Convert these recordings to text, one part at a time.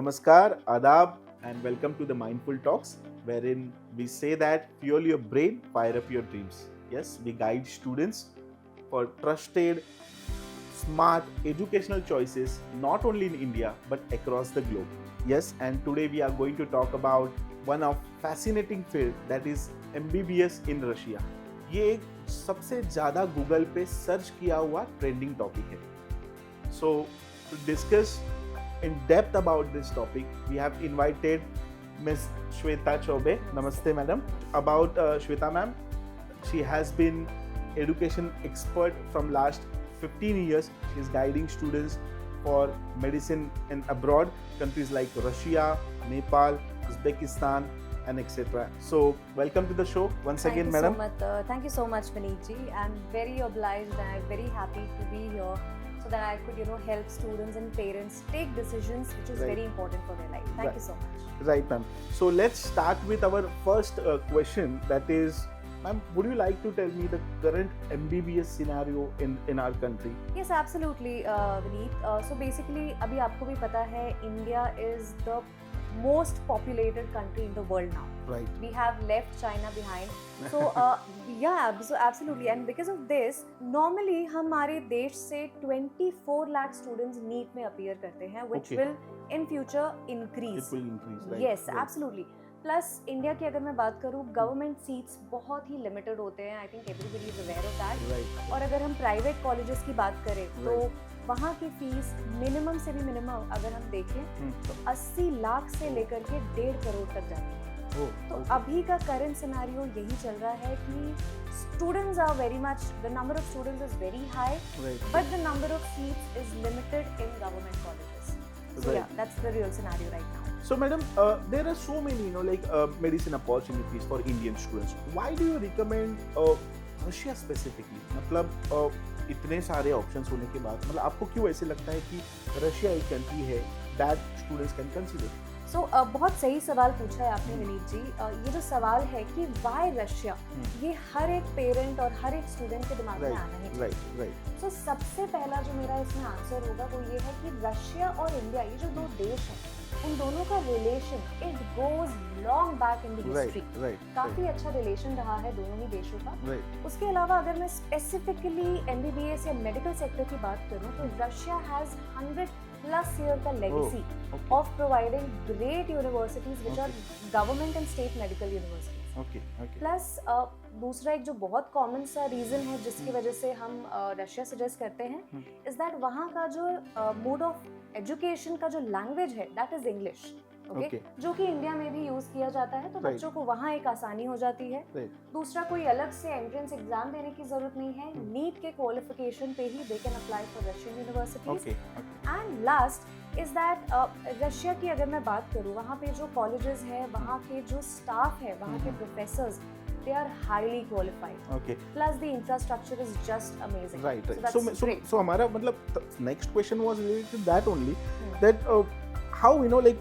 Namaskar, Adab, and welcome to the Mindful Talks, wherein we say that fuel your brain, fire up your dreams. Yes, we guide students for trusted, smart educational choices not only in India but across the globe. Yes, and today we are going to talk about one of fascinating field that is MBBS in Russia. ये एक सबसे ज़्यादा Google पे search किया हुआ trending topic है. So to discuss in depth about this topic, we have invited Ms. Shweta Chobe. Namaste, madam. About Shweta, ma'am, she has been education expert from last 15 years. She is guiding students for medicine in abroad, countries like Russia, Nepal, Uzbekistan, and etc. So, welcome to the show once again, madam. Thank you so much, Vineet ji. I'm very obliged and I'm very happy to be here so that I could, help students and parents take decisions which is very important for their life. Thank you so much. Right, ma'am. So, let's start with our first question. That is, ma'am, would you like to tell me the current MBBS scenario in our country? Yes, absolutely, Vineet. So basically, अभी आपको भी पता है, India is the most populated country in the world now. Right. We have left China behind. So so absolutely. And because of this, normally हमारे देश से 24 lakh students NEET में appear करते हैं, which will in future increase. It will increase, right? Yes, right. absolutely. Plus India की अगर मैं बात करूँ, गवर्नमेंट सीट्स बहुत ही लिमिटेड होते हैं. I think everybody is aware of that. Right. और अगर हम प्राइवेट कॉलेजेस की बात करें तो वहाँ की फीस मिनिमम से भी मिनिमम अगर हम देखें तो 80 लाख से लेकर के 1.5 करोड़ तक जाती है. तो अभी का करंट सिनेरियो यही चल रहा है कि students are very much, the number of students is very high, but the number of seats is limited in government colleges. So yeah, that's the real scenario right now. So, madam, there are so many, medicine opportunities for Indian students. Why do you recommend Russia specifically? मतलब इतने सारे options होने के बाद, मतलब आपको क्यों ऐसे लगता है कि रशिया एक कंट्री है that students can consider? So, बहुत सही सवाल पूछा है आपने विनीत जी. ये जो सवाल है कि वाई रशिया, ये हर एक पेरेंट और हर एक स्टूडेंट के दिमाग में आना है. Right. So, सबसे पहला जो मेरा इसमें आंसर होगा वो ये है कि रशिया और इंडिया, ये जो दो देश हैं, उन दोनों का relation it goes long back in the history. काफी अच्छा रिलेशन रहा है दोनों ही देशों का. उसके अलावा अगर मैं स्पेसिफिकली MBBS या मेडिकल सेक्टर की बात करूं तो रशिया हैज 100+ ईयर का legacy of providing great universities which are government and state medical universities. Okay. Plus दूसरा एक जो बहुत कॉमन सा रीजन है जिसकी वजह से हम रशिया सजेस्ट करते हैं इज दैट वहाँ का जो मोड ऑफ एजुकेशन का जो लैंग्वेज है दैट इज इंग्लिश. ओके, जो कि इंडिया में भी यूज किया जाता है, तो बच्चों को वहाँ एक आसानी हो जाती है. दूसरा, कोई अलग से एंट्रेंस एग्जाम देने की जरूरत नहीं है. नीट के क्वालिफिकेशन पे ही they can apply for Russian universities. And last is that Russia की अगर मैं बात करूँ, वहाँ पे जो कॉलेजेस है, वहाँ के जो स्टाफ है, वहाँ के professors, they are highly qualified. Okay. Plus the infrastructure is just amazing. Right. So that's great. So हमारा मतलब next question was related to that only, that how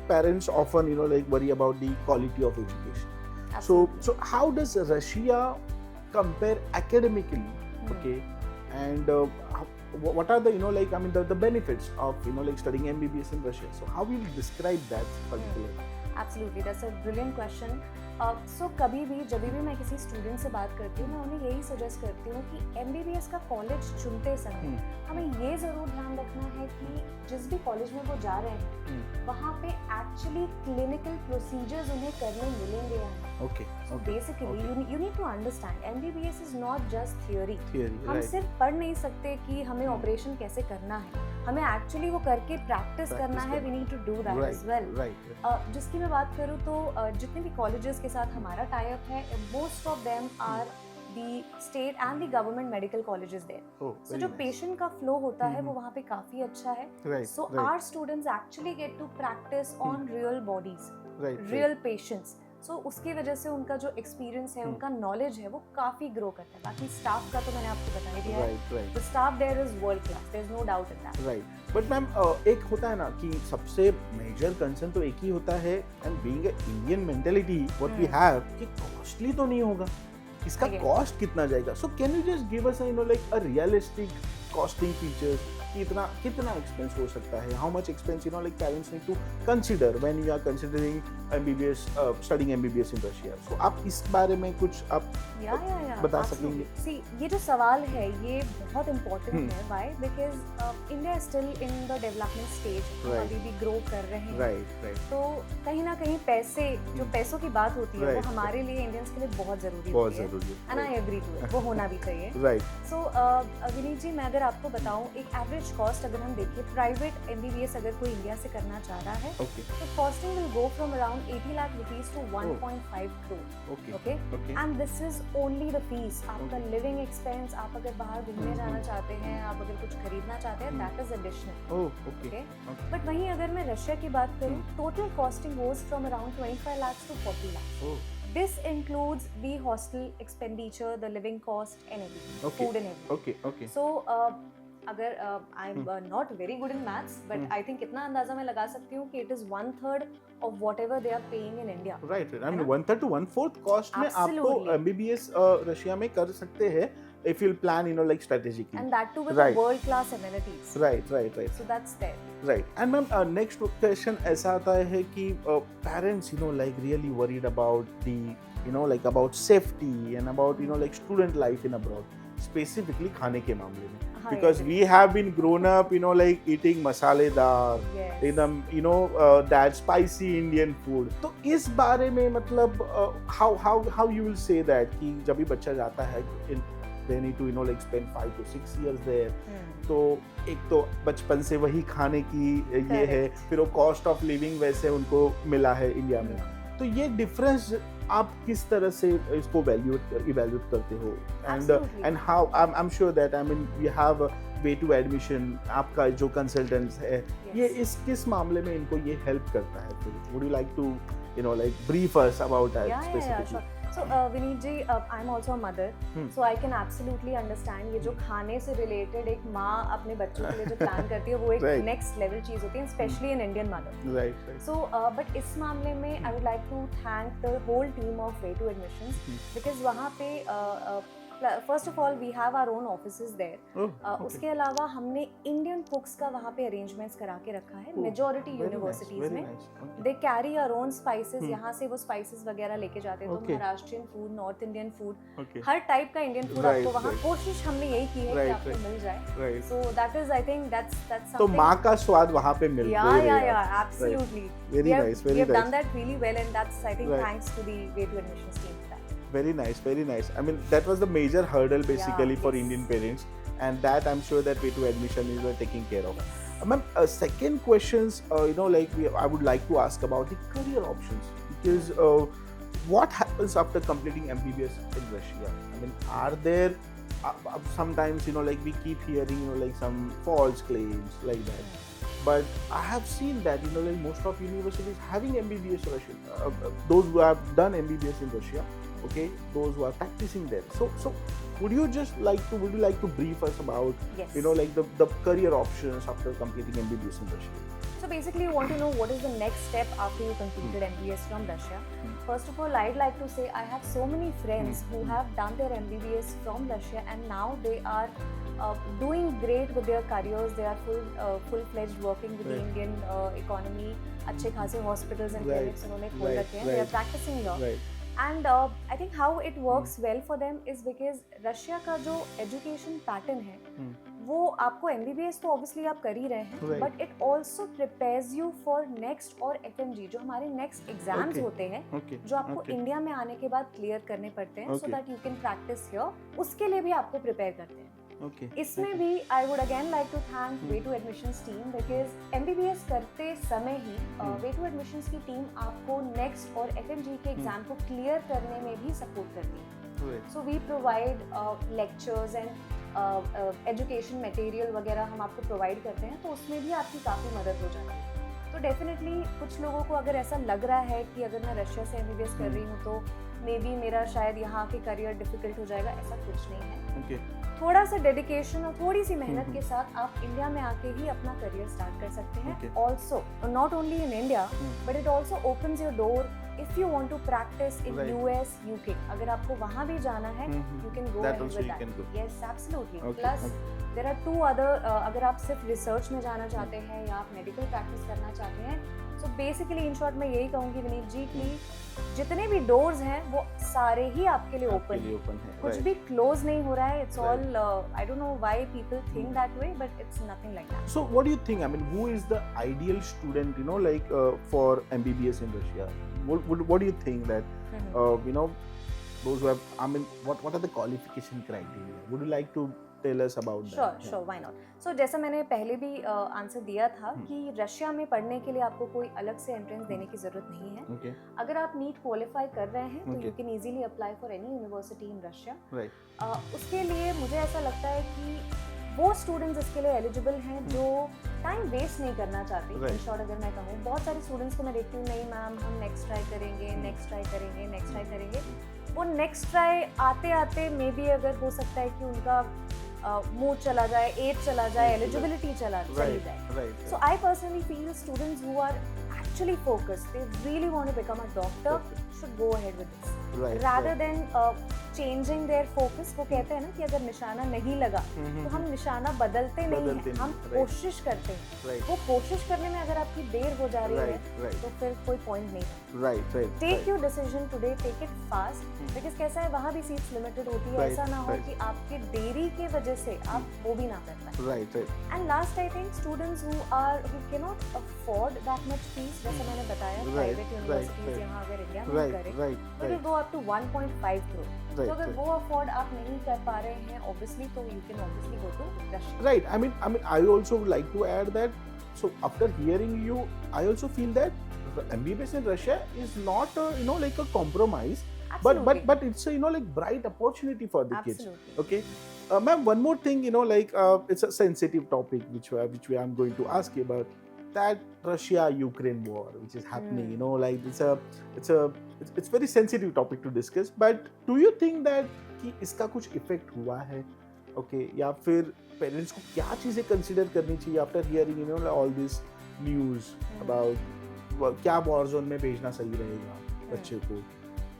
parents often worry about the quality of education. Absolutely. So how does Russia compare academically? Okay, and what are the the benefits of studying MBBS in Russia? So how will you describe that particularly? Absolutely, that's a brilliant question. So कभी भी जब भी मैं किसी student से बात करती हूँ, मैं उन्हें यही सजेस्ट करती हूँ कि MBBS का कॉलेज चुनते समय हमें ये ज़रूर ध्यान रखना है कि जिस भी कॉलेज में वो जा रहे हैं वहाँ पे एक्चुअली क्लिनिकल प्रोसीजर्स उन्हें करने मिलेंगे या नहीं. Okay. So basically, you need to understand MBBS is not just theory. हम right. सिर्फ पढ़ नहीं सकते कि हमें ऑपरेशन कैसे करना है, हमें एक्चुअली वो करके प्रैक्टिस करना है. We need to do that as well. Right. जिसकी मैं बात करूँ तो जितने भी कॉलेजेस के साथ हमारा टाई अप है, most of them are the state and the government medical colleges there. So जो पेशेंट का फ्लो होता है वो वहाँ पे काफी अच्छा है. So our students actually get to practice on real bodies, real patients. So उसकी वजह से उनका जो एक्सपीरियंस है, उनका नॉलेज है, वो काफी ग्रो करता है. बाकी स्टाफ का तो मैंने आपको बता ही दिया है. The staff there is world class. There is no doubt in that. Right. But ma'am एक होता है ना कि सबसे मेजर कंसर्न तो एक ही होता है, and being a Indian mentality what we have, कि कॉस्टली तो नहीं होगा, इसका कॉस्ट कितना जाएगा. So can you just give us a realistic costing features, कि इतना कितना एक्सपेंस हो सकता है, how much expense you know like parents need to consider when you are considering MBBS studying MBBS in Russia. So आप इस बारे में कुछ आप बता सकेंगे? सी ये जो सवाल है ये बहुत इम्पोर्टेंट है। Why? Because India is still in the development stage, अभी भी ग्रो कर रहे हैं। राइट। तो कहीं ना कहीं पैसे, जो पैसों की बात होती है वो हमारे लिए इंडियंस के लिए बहुत जरूरी है, and I agree to it, वो होना भी चाहिए। राइट। सो विनीत जी, मैं अगर आपको बताऊं एक एवरेज कॉस्ट अगर हम देखें प्राइवेट एमबीबीएस अगर कोई इंडिया से करना चाह रहा है, तो costing will go from around 80 lakh rupees to 1.5 crore. Okay, and this is only the fees. आपका लिविंग एक्सपेंस, आप अगर बाहर घूमने जाना चाहते हैं, आप अगर कुछ खरीदना चाहते हैं, that is additional. Okay, but वहीं अगर मैं रशिया की बात करूं, total costing goes from around 25 lakhs to 40 lakhs. This includes the hostel expenditure, the living cost, and everything, food and everything. Okay. So, अगर I'm not very good in maths, but I think इतना अंदाजा मैं लगा सकती हूँ कि it is 1/3 of whatever they are paying in India. Right. I mean 1/3 to 1/4 cost में आपको MBBS रशिया में कर सकते हैं if you plan, you know, like strategically. And that too with the world-class amenities. Right. So that's there. Right. And ma'am, next question ऐसा आता है कि parents, you know, like really worried about the, you know, like about safety and about, you know, like student life in abroad, specifically खाने के मामले में. Because we have been grown up, you know, like eating masaledar, you know, that spicy Indian food. तो इस बारे में मतलब how you will say that कि जब भी बच्चा जाता है, they need to, you know, like spend 5 to 6 years there. तो एक तो बचपन से वही खाने की ये है, फिर वो कॉस्ट ऑफ लिविंग वैसे उनको मिला है इंडिया में, तो ये डिफरेंस आप किस तरह से इसको इवैल्यूएट करते हो? And how I am sure that I mean we have way to admission, आपका जो कंसल्टेंट्स है ये इस किस मामले में इनको ये हेल्प करता है? फिर would you like to, you know, like brief us about that specifically? Sure. So Vineet ji, I'm also a mother, so I can absolutely understand ये जो खाने से related एक माँ अपने बच्चों के लिए जो प्लान करती है वो एक next level चीज होती है, especially an Indian mother. Right. So but इस मामले में I would like to thank the whole team of Way to Admissions, because वहाँ पे first of all we have our own offices there. उसके अलावा हमने इंडियन कुक्स का वहाँ पे अरेंजमेंट्स करा के रखा है मेजॉरिटी यूनिवर्सिटीज में। They carry our own spices, यहाँ से वो स्पाइसेस वगैरह लेके जाते हैं। तो Maharashtrian food, north Indian food, हर टाइप का इंडियन फूड आपको वहाँ, कोशिश हमने यही की है कि आपको मिल जाए। So that is, I think that's तो माँ का स्वाद वहाँ पे मिल गया। या absolutely, very nice, we have done that really well, and that's I think thanks to the way to admissions team. Very nice. I mean, that was the major hurdle basically for Indian parents, and that I'm sure that Way to Admission is taking care of. Ma'am, second questions, you know, like I would like to ask about the career options, because what happens after completing MBBS in Russia? I mean, are there sometimes, you know, like we keep hearing, you know, like some false claims like that. But I have seen that, you know, like most of universities having MBBS Russian, those who have done MBBS in Russia, okay, those who are practicing there. So would you like to brief us about, you know, like the career options after completing MBBS in Russia? So basically, you want to know what is the next step after you completed MBBS from Russia. First of all, I'd like to say I have so many friends who have done their MBBS from Russia, and now they are doing great with their careers. They are full-fledged working with the Indian economy. अच्छे खासे hospitals and clinics उन्होंने खोल रखे हैं. They are practicing law. And I think how it works well for them is because Russia का जो education pattern है वो आपको MBBS तो ऑब्वियसली आप कर ही रहे हैं, but it also prepares you for next और FMG जो हमारे नेक्स्ट एग्जाम्स होते हैं, जो आपको इंडिया में आने के बाद क्लियर करने पड़ते हैं, so that you can practice here, उसके लिए भी आपको प्रिपेयर करते हैं। इसमें भी I would again like to thank way to admissions team, because MBBS करते समय ही वे टू एडमिशंस की टीम आपको नेक्स्ट और FMG के एग्जाम को क्लियर करने में भी सपोर्ट करती है। So we provide lectures and education material वगैरह हम आपको प्रोवाइड करते हैं, तो उसमें भी आपकी काफ़ी मदद हो जाती है। तो डेफिनेटली कुछ लोगों को अगर ऐसा लग रहा है कि अगर मैं रशिया से MBBS कर रही हूँ तो मे बी मेरा शायद यहाँ के करियर डिफिकल्ट हो जाएगा, ऐसा कुछ नहीं है। थोड़ा सा डेडिकेशन और थोड़ी सी मेहनत के साथ आप इंडिया में आके ही अपना करियर स्टार्ट कर सकते हैं। Also not only in India, but it also opens your door if you want to practice in Right. US, UK, अगर आपको वहाँ भी जाना है, you can go That ahead also with you that. can go. Yes, absolutely. Okay, Plus, okay. there are two other. अगर आप सिर्फ research में जाना चाहते हैं या आप मेडिकल प्रैक्टिस करना चाहते हैं, so basically in short मैं यही कहूँगी विनीत जी कि जितने भी डोर्स हैं वो सारे ही आपके लिए आपके ओपन लिए है. open है, कुछ right. भी क्लोज नहीं हो रहा है. It's Right. all I don't know why people think that way, but it's nothing like that. So what do you think? I mean, who is the ideal student, like for MBBS in Russia? What do you think that, those who have, I mean, what are the qualification criteria? Would you like to tell us about that? Sure, why not? So जैसा मैंने पहले भी answer दिया था कि Russia में पढ़ने के लिए आपको कोई अलग से एंट्रेंस देने की जरूरत नहीं है. Okay, अगर आप नीट क्वालिफाई कर रहे हैं तो Okay. You can easily apply for any university in Russia. right. उसके लिए मुझे ऐसा लगता है कि वो स्टूडेंट्स इसके लिए एलिजिबल हैं जो टाइम वेस्ट नहीं करना चाहते. इन Right. शॉर्ट अगर मैं कहूँ, बहुत सारे स्टूडेंट्स को मैं देखती हूँ, नहीं मैम हम नेक्स्ट ट्राई करेंगे, नेक्स्ट ट्राई करेंगे, नेक्स्ट ट्राई करेंगे. वो नेक्स्ट ट्राई आते आते मे बी अगर हो सकता है कि उनका मूड चला जाए, एज चला जाए, एलिजिबिलिटी चली Right, जाए. right. So I personally feel students who are actually focused, they really want to become a doctor, Okay. should go ahead with this. Right, Rather right. than changing their focus. वो कहते हैं ना कि अगर निशाना नहीं लगा तो हम निशाना बदलते नहीं हैं, हम right. कोशिश करते हैं. Right. वो कोशिश करने में अगर आपकी देर हो जा रही Right, है right. तो फिर कोई पॉइंट नहीं. Right, right. Take right. Your decision today, take it fast, because कैसा है वहाँ भी सीट्स लिमिटेड होती है. Right, ऐसा ना हो right. कि आपके देरी के वजह से आप वो भी ना कर पाए. Right, right. And last I think students who cannot afford that much fees, जैसे मैंने बताया Right, private right, universities right. यहाँ अगर इंडिया में Right, करें right, तो will right. Go up to 1.5 crore. तो Right, अगर right. वो अफोर्ड आप नहीं कर पा रहे हैं ऑब्वियसली, तो you can obviously go to Russia. Right. I mean, I also would like to add that. So after hearing you, I also feel that MBBS in Russia is not, like a compromise, but it's a, like bright opportunity for the kids. Absolutely. Okay, ma'am. One more thing, it's a sensitive topic which I'm going to ask you about. That Russia-Ukraine war, which is happening, like it's very sensitive topic to discuss. But do you think that कि इसका कुछ effect हुआ है, okay, या फिर parents को क्या चीजें कंसीडर करनी चाहिए after hearing all this news about क्या वॉर जोन में भेजना सही रहेगा बच्चे को,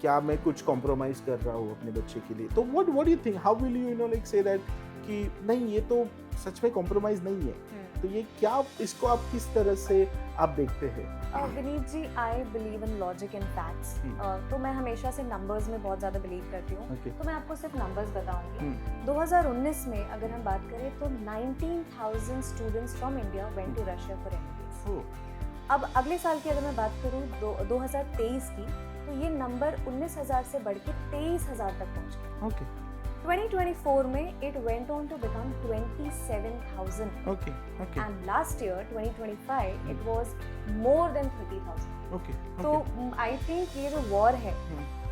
क्या मैं कुछ कॉम्प्रोमाइज कर रहा हूँ अपने बच्चे के लिए. तो what do you think, how will you like say that कि नहीं ये तो सच में कॉम्प्रोमाइज नहीं है, तो ये क्या, इसको आप किस तरह से आप देखते हैं? Vineet ji, I believe in logic and facts. तो मैं हमेशा से नंबर्स में बहुत ज़्यादा बिलीव करती हूँ. Okay. तो मैं आपको सिर्फ नंबर्स बताऊंगी. 2019 में अगर हम बात करें तो 19,000 students from India went to Russia for MBBS. अब अगले साल की अगर मैं बात करूँ 2023 की, तो ये नंबर 19,000 से बढ़ के 23,000 तक पहुँच गया. ओके 2024 में it went on to become 27,000. Okay okay And last year 2025 it was more than 30,000. Okay. तो आई थिंक ये जो वॉर है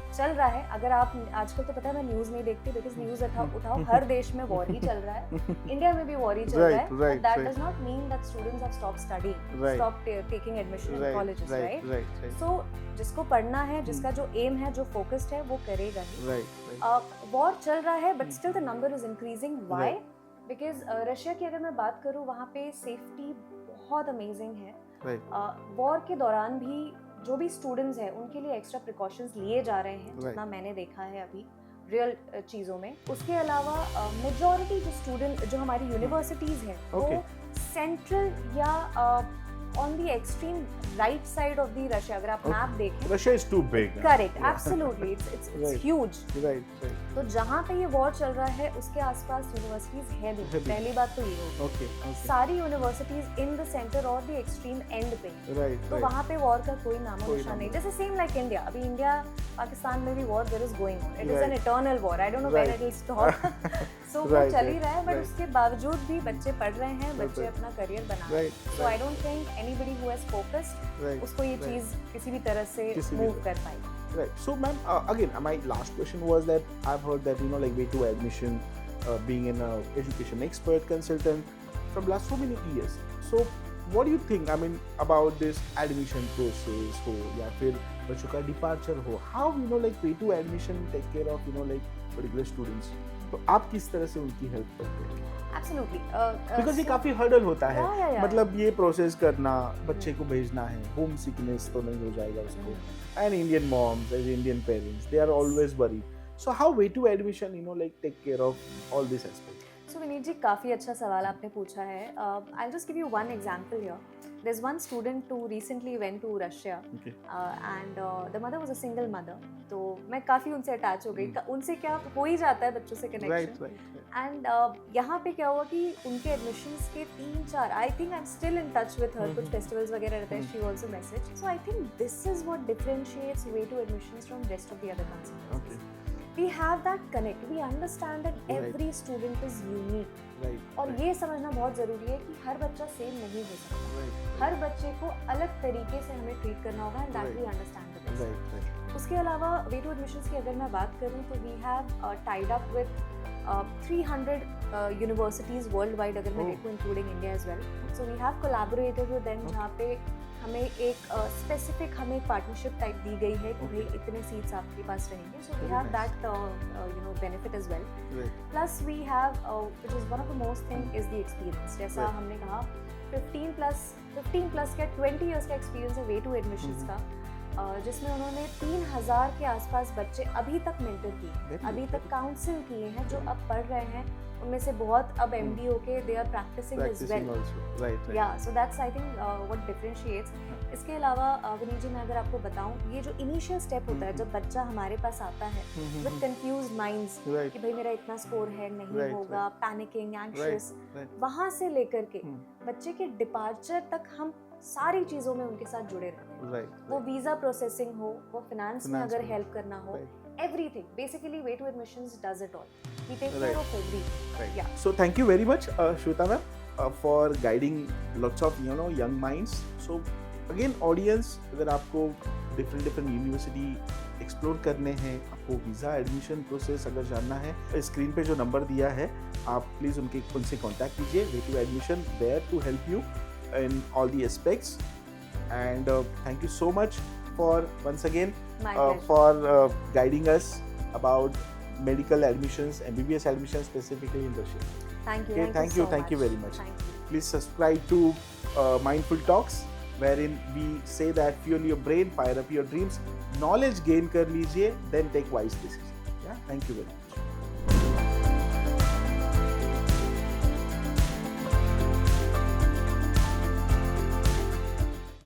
चल रहा है, अगर आप आजकल तो पता है मैं न्यूज़ नहीं देखती बिकॉज न्यूज़ उठाओ हर देश में वॉर ही चल रहा है. इंडिया में भी वॉर ही चल रहा है. Right, that right. Does not mean that students have stop studying, Right. Stop taking admission in colleges, right? right. सो जिसको पढ़ना है, जिसका जो एम है, जो फोकस्ड है, वो करेगा ही. Right. वॉर चल रहा है but still the number is increasing. Why? Because Russia की अगर मैं बात करूँ वहाँ पे सेफ्टी बहुत अमेजिंग है. Right. वॉर के दौरान भी जो भी स्टूडेंट्स हैं उनके लिए एक्स्ट्रा प्रिकॉशंस लिए जा रहे हैं, जितना मैंने देखा है अभी रियल चीज़ों में. उसके अलावा मेजॉरिटी जो स्टूडेंट जो हमारी यूनिवर्सिटीज़ हैं वो सेंट्रल या on the extreme right side of the Russia. अगर आप मैप देखें, Russia is too big. Correct, absolutely, it's Right. Huge. Right. तो जहाँ पे ये वॉर चल रहा है उसके आसपास यूनिवर्सिटीज है भी. है भी. पहली बात तो ये होगी. Okay. सारी यूनिवर्सिटीज इन द सेंटर और द एक्सट्रीम एंड पे हैं. Right. तो वहाँ पे वॉर का कोई नामो कोई निशान नहीं. नामो. जैसे सेम लाइक इंडिया, अभी इंडिया पाकिस्तान में भी war there is going on. It is an Right. Eternal war. I don't know when Right. It will stop. So वो Right, चल ही right, रहा है, बट right. उसके बावजूद भी बच्चे पढ़ रहे हैं, बच्चे Right. अपना करियर बना रहे हैं. Right. So I don't think anybody who has focused Right. उसको ये Right. चीज किसी भी तरह से किसी भी मूव तरह. कर पाएगी. Right. So, ma'am, again, my last question was that I've heard that like way to admission, being an education expert consultant from last so many years. So, what do you think? I mean, about this admission process हो या फिर बच्चों का departure हो? How like way to admission take care of like particular students? तो आप किस तरह से उनकी हेल्प करते हैं? Absolutely. बिकॉज ये So- काफी हर्डल होता है, Yeah. मतलब ये प्रोसेस करना, बच्चे को भेजना है, होम सिकनेस तो नहीं हो जाएगा उसको, and Indian moms as Indian parents they are always worried, so how way to admission like take care of all this aspect? So Vineet ji, काफ़ी अच्छा सवाल आपने पूछा है. I'll just give you one example here. There's one student who recently went to Russia, Okay. and the mother was a single mother. तो मैं काफ़ी उनसे अटैच हो गई. उनसे क्या हो ही जाता है बच्चों से कनेक्शन. Right. एंड यहाँ पे क्या हुआ कि उनके एडमिशन्स के 3-4, I think I am still in touch with her, कुछ फेस्टिवल्स वगैरह रहते हैं, she also message. So I think this is what differentiates way to admissions from rest of the other concerns. Okay. We have that connect. We understand that Right. every student is unique. Right. और ये समझना बहुत ज़रूरी है कि हर बच्चा same नहीं हो सकता. Right. हर बच्चे को अलग तरीके से हमें ट्रीट करना होगा, and that Right. We understand the best. Right. उसके अलावा वे टू एडमिशन्स की अगर मैं बात करूँ तो we have tied up with 300 universities world wide, अगर मैं Oh. देखूँ including India as well. So we have collaborated with them, जहाँ पे हमें एक स्पेसिफिक हमें पार्टनरशिप टाइप दी गई है कि भाई इतने सीट्स आपके पास रहेंगे. So we Very have nice. That benefit as well. Right. Plus we have which is one of the most thing is the experience. जैसा Right. हमने कहा 15 प्लस क्या 20 इयर्स का एक्सपीरियंस है वे टू एडमिशंस का, जिसमें उन्होंने 3000 के आसपास बच्चे अभी तक मेंटर किए हैं, Very अभी good, तक काउंसिल किए हैं, जो अब पढ़ रहे हैं. उनमें से बहुत अब MD होके they are practicing as well. Practicing also. Right. या so that's I think what differentiates. इसके अलावा विनीत जी, मैं अगर आपको बताऊं, ये जो इनिशियल स्टेप होता है जब बच्चा हमारे पास आता है विद कंफ्यूज्ड माइंड्स Right. कि भाई मेरा इतना स्कोर है, नहीं Right, होगा, पैनिकिंग, एंग्शियस, Right. वहाँ से लेकर के Hmm. बच्चे के डिपार्चर तक हम सारी चीज़ों में उनके साथ जुड़े रहते हैं. Right. वो वीज़ा प्रोसेसिंग हो, वो फाइनेंस में Finance अगर में. हेल्प करना हो, everything. Basically way to admissions does it all. We take care Right. Of everything. Right. Yeah. So thank you very much, Shweta ma'am, for guiding lots of young minds. So again, audience, अगर आपको different university explore करने हैं, आपको visa admission process अगर जानना है, screen पे जो नंबर दिया है आप प्लीज़ उनसे कांटेक्ट कीजिए. Way to admission there to help you in all the aspects. And thank you so much for once again My pleasure. for guiding us about medical admissions, MBBS admissions specifically in Russia. Thank you. Okay, thank you, so thank you very much. Thank you. Please subscribe to Mindful Talks, wherein we say that fuel your brain, fire up your dreams, knowledge gain कर लीजिए, then take wise decision. Yeah, thank you very much.